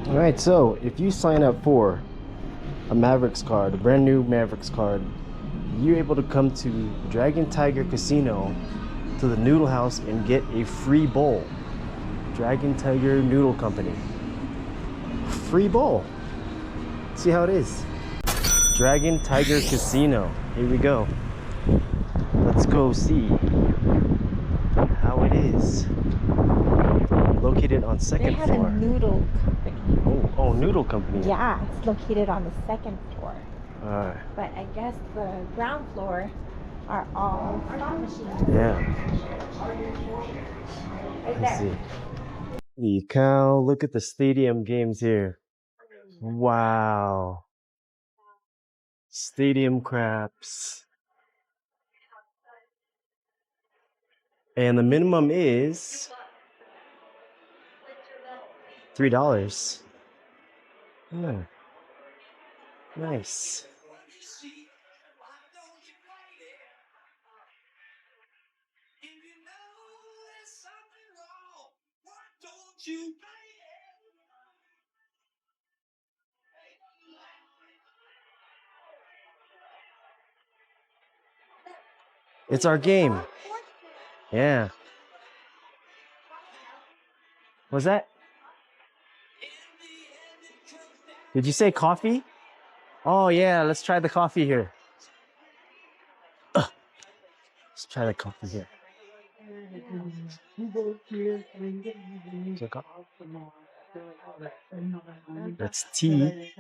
Alright, so if you sign up for a Mavericks card, a brand new Mavericks card, you're able to come to Dragon Tiger Casino to the Noodle House and get a free bowl. Dragon Tiger Noodle Company. Free bowl. See how it is. Dragon Tiger Casino. Here we go. Let's go see how it is. Located on second floor. They have a Noodle Company. Oh, Noodle Company. Yeah, it's located on the second floor. Alright. But I guess the ground floor are all slot machines. Yeah. Right Let's there. see. Holy cow, look at the stadium games here. Wow. Stadium craps. And the minimum is $3. Oh, nice. It's our game. Yeah. What's that? Did you say coffee? Oh yeah, let's try the coffee here. Let's try the coffee here. That's tea.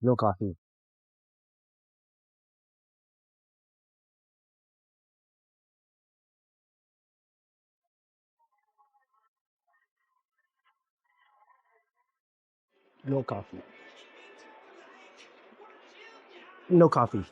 No coffee. No coffee. No coffee.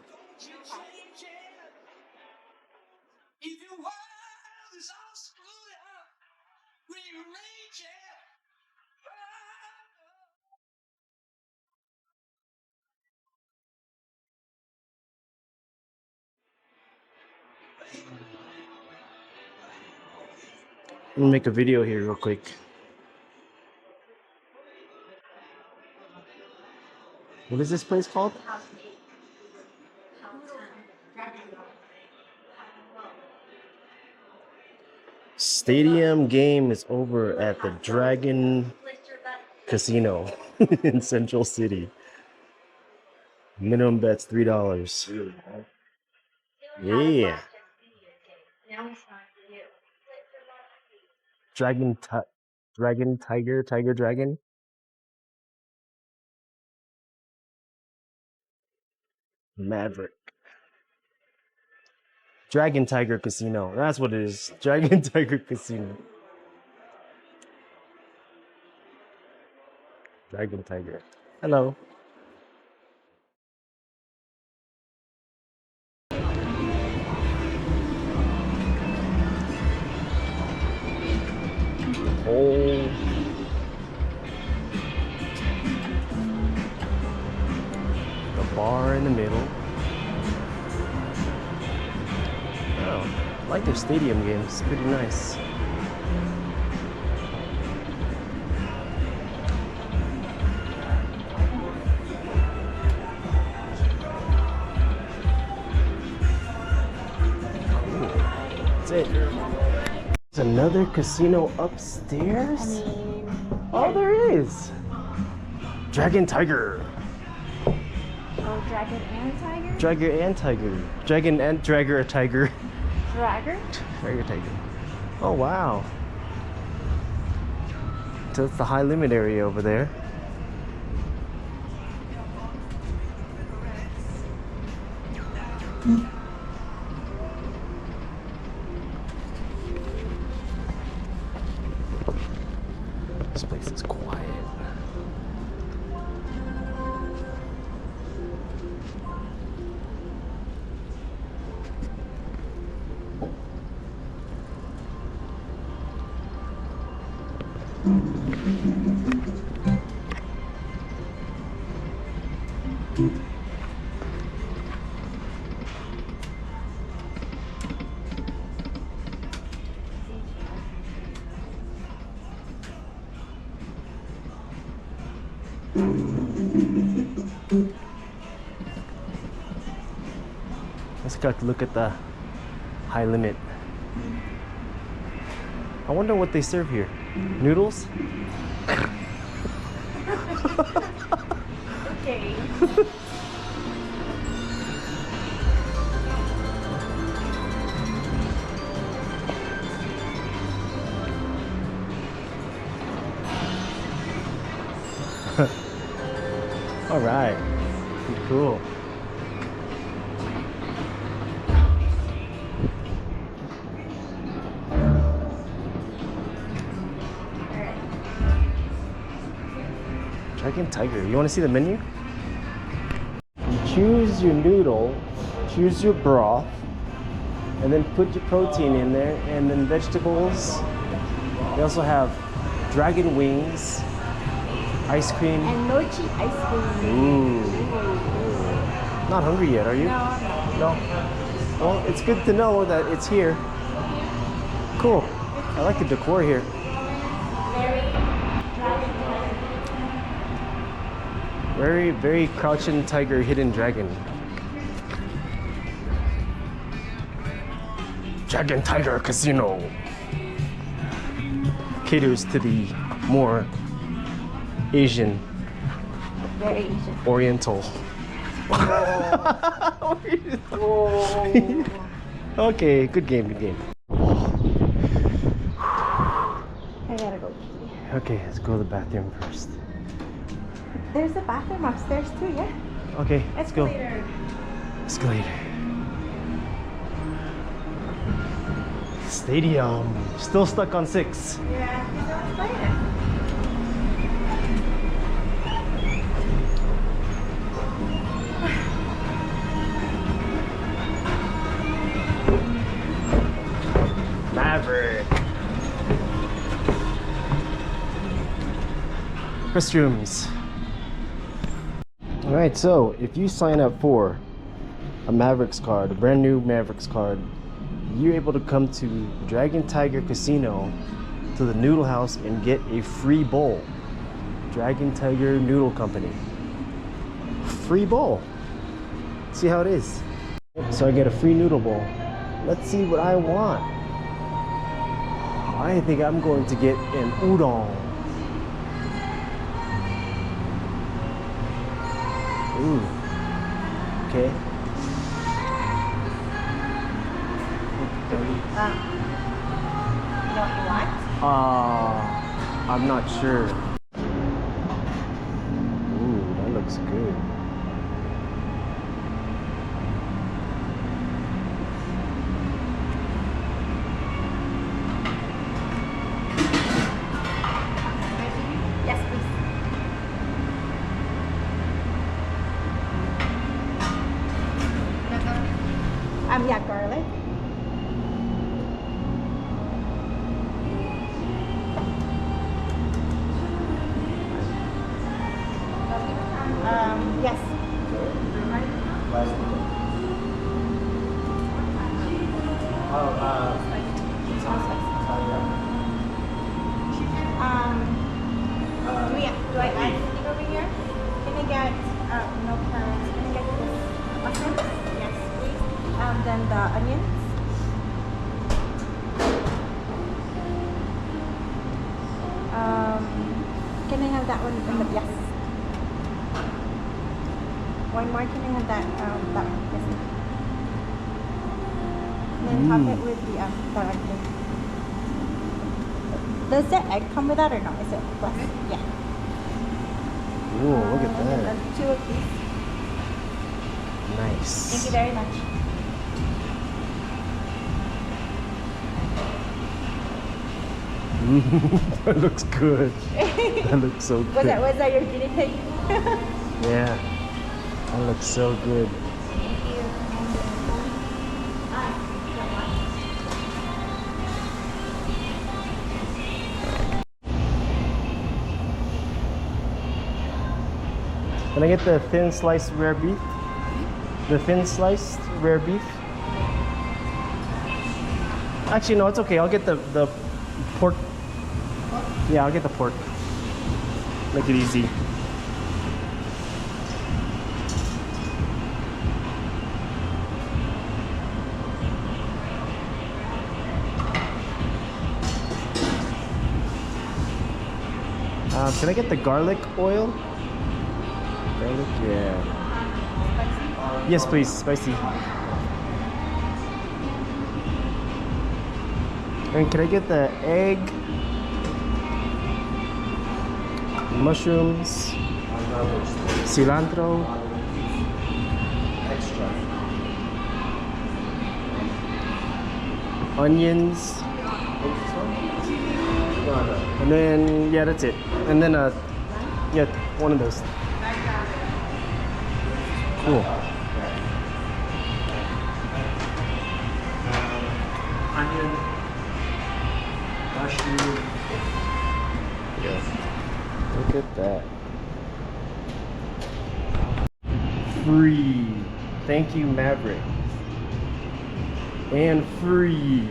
I'm gonna make a video here real quick. What is this place called? Stadium game is over at the Dragon Casino in Central City. Minimum bet's $3. Yeah. Dragon Tiger Dragon. Maverick. Dragon Tiger Casino. That's what it is. Dragon Tiger Casino. Dragon Tiger. Hello. Oh. The bar in the middle. Oh, I like their stadium games. Pretty nice. That's it. There's another casino upstairs? Oh, there is. Dragon Tiger. Oh, Dragon and Tiger? Dragon and Tiger. Dragon and Dragger Tiger. Dragger? Dragger Tiger. Oh, wow. So it's the high limit area over there. This place is quiet. Let's go look at the high limit. I wonder what they serve here. Noodles? Okay. All right, cool. Dragon Tiger, you want to see the menu? You choose your noodle, choose your broth, and then put your protein in there, and then vegetables. They also have dragon wings, ice cream. And mochi ice cream. Ooh. Not hungry yet, are you? No, I'm No? not. Well, it's good to know that it's here. Cool. I like the decor here. Very, very crouching tiger, hidden dragon. Dragon Tiger Casino. Caters to the more Asian, Very Asian. Oriental. Okay, good game, good game. I gotta go. Okay, let's go to the bathroom first. There's a bathroom upstairs too, yeah? Okay, let's go. Escalator. Escalator. Stadium. Still stuck on 6. Yeah, it's an escalator. Maverick. Restrooms. Alright, so if you sign up for a Mavericks card, a brand new Mavericks card, you're able to come to Dragon Tiger Casino to the Noodle House and get a free bowl. Dragon Tiger Noodle Company. Free bowl. See how it is. So I get a free noodle bowl. Let's see what I want. I think I'm going to get an udon. Ooh. Okay. You know what you want? I'm not sure. Ooh, that looks good. Yes, please. Yeah, garlic. Yes. Do I add anything over here? Can I get no carrots? Can I get this mushrooms? Yes, please. Then the onions. Can I have that one in the yes? One more. Can I have that that one? Yes. And then top it with the egg. Does the egg come with that or no? Is it plus? Yeah. Ooh, look at And then that. 2 of these. Nice. Thank you very much. That looks good. That looks so good. Was that your guinea pig? Yeah. That looks so good. Thank you. And Can I get the thin sliced rare beef? The thin sliced rare beef? Actually, no, it's okay. I'll get the pork. Yeah, I'll get the pork. Make it easy. Can I get the garlic oil? Garlic, yeah. Yes, please, spicy. And can I get the egg, mushrooms, cilantro, Extra. onions, and then yeah, that's it. And then yeah, one of those. Cool. Onion. Mushroom. Yes. Look at that. Free. Thank you, Maverick. And free.